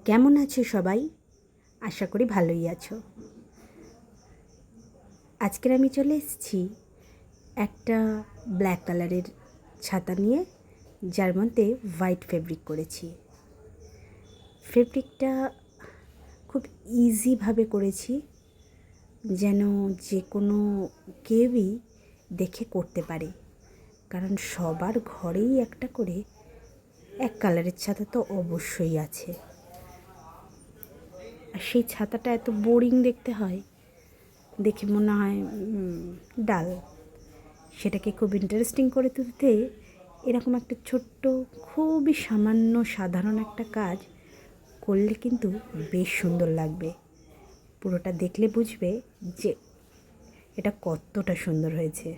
কেমন আছো সবাই? আশা করি ভালোই আছো। আজকের আমি চলে এসেছি একটা ব্ল্যাক কালারের ছাতা নিয়ে, যার মধ্যে হোয়াইট ফেব্রিক করেছি। ফেব্রিকটা খুব ইজিভাবে করেছি, যেন যে কোনো কেউই দেখে করতে পারে, কারণ সবার ঘরেই একটা করে এক কালারের ছাতা তো অবশ্যই আছে। আর সেই ছাতাটা এত বোরিং দেখতে হয়, দেখে মনে হয় ডাল। সেটাকে খুব ইন্টারেস্টিং করে তুলতে এরকম একটা ছোট্ট, খুবই সামান্য সাধারণ একটা কাজ করলে কিন্তু বেশ সুন্দর লাগবে। পুরোটা দেখলে বুঝবে যে এটা কতটা সুন্দর হয়েছে।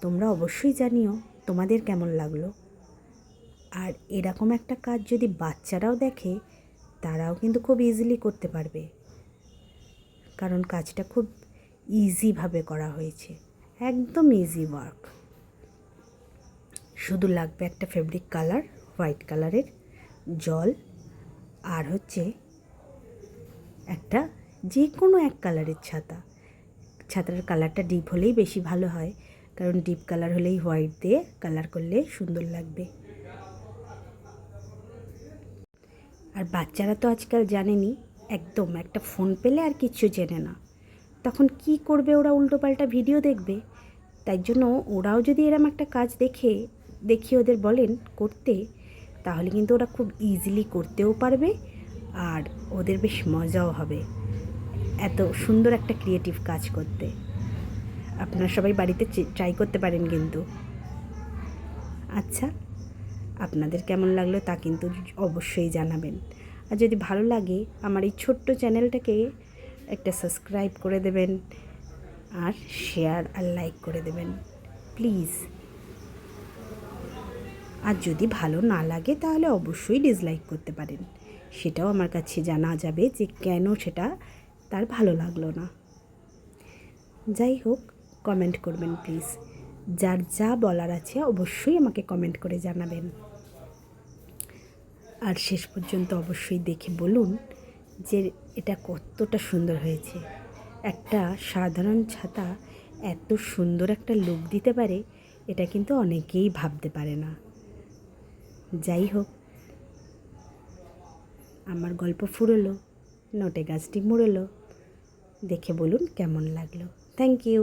তোমরা অবশ্যই জানিও তোমাদের কেমন লাগলো। আর এরকম একটা কাজ যদি বাচ্চারাও দেখে, তারাও কিন্তু খুব ইজিলি করতে পারবে, কারণ কাজটা খুব ইজিভাবে করা হয়েছে, একদম ইজি ওয়ার্ক। শুধু লাগবে একটা ফেব্রিক কালার, হোয়াইট কালারের, জল, আর হচ্ছে একটা যে কোনো এক কালারের ছাতা। ছাতার কালারটা ডিপ হলেই বেশি ভালো হয়, কারণ ডিপ কালার হলেই হোয়াইট দিয়ে কালার করলে সুন্দর লাগবে। আর বাচ্চারা তো আজকাল জানেনি, একদম একটা ফোন পেলে আর কিচ্ছু জেনে না। তখন কি করবে? ওরা উল্টোপাল্টা ভিডিও দেখবে। তাই জন্য ওরাও যদি এরম একটা কাজ দেখিয়ে ওদের বলেন করতে, তাহলে কিন্তু ওরা খুব ইজিলি করতেও পারবে, আর ওদের বেশ মজাও হবে এত সুন্দর একটা ক্রিয়েটিভ কাজ করতে। আপনারা সবাই বাড়িতে ট্রাই করতে পারেন কিন্তু। আচ্ছা, আপনাদের কেমন লাগলো তা কিন্তু অবশ্যই জানাবেন। আর যদি ভালো লাগে আমার এই ছোট্ট চ্যানেলটাকে একটা সাবস্ক্রাইব করে দেবেন, আর শেয়ার আর লাইক করে দেবেন প্লিজ। আর যদি ভালো না লাগে তাহলে অবশ্যই ডিসলাইক করতে পারেন, সেটাও আমার কাছে জানা যাবে যে কেন সেটা তার ভালো লাগলো না। যাই হোক, কমেন্ট করবেন প্লিজ। যার যা বলার আছে অবশ্যই আমাকে কমেন্ট করে জানাবেন। আর শেষ পর্যন্ত অবশ্যই দেখে বলুন যে এটা কতটা সুন্দর হয়েছে। একটা সাধারণ ছাতা এত সুন্দর একটা লুক দিতে পারে, এটা কিন্তু অনেকেই ভাবতে পারে না। যাই হোক, আমার গল্প ফুরোলো, নোটে গাছটি মুড়োলো। দেখে বলুন কেমন লাগলো। Thank you.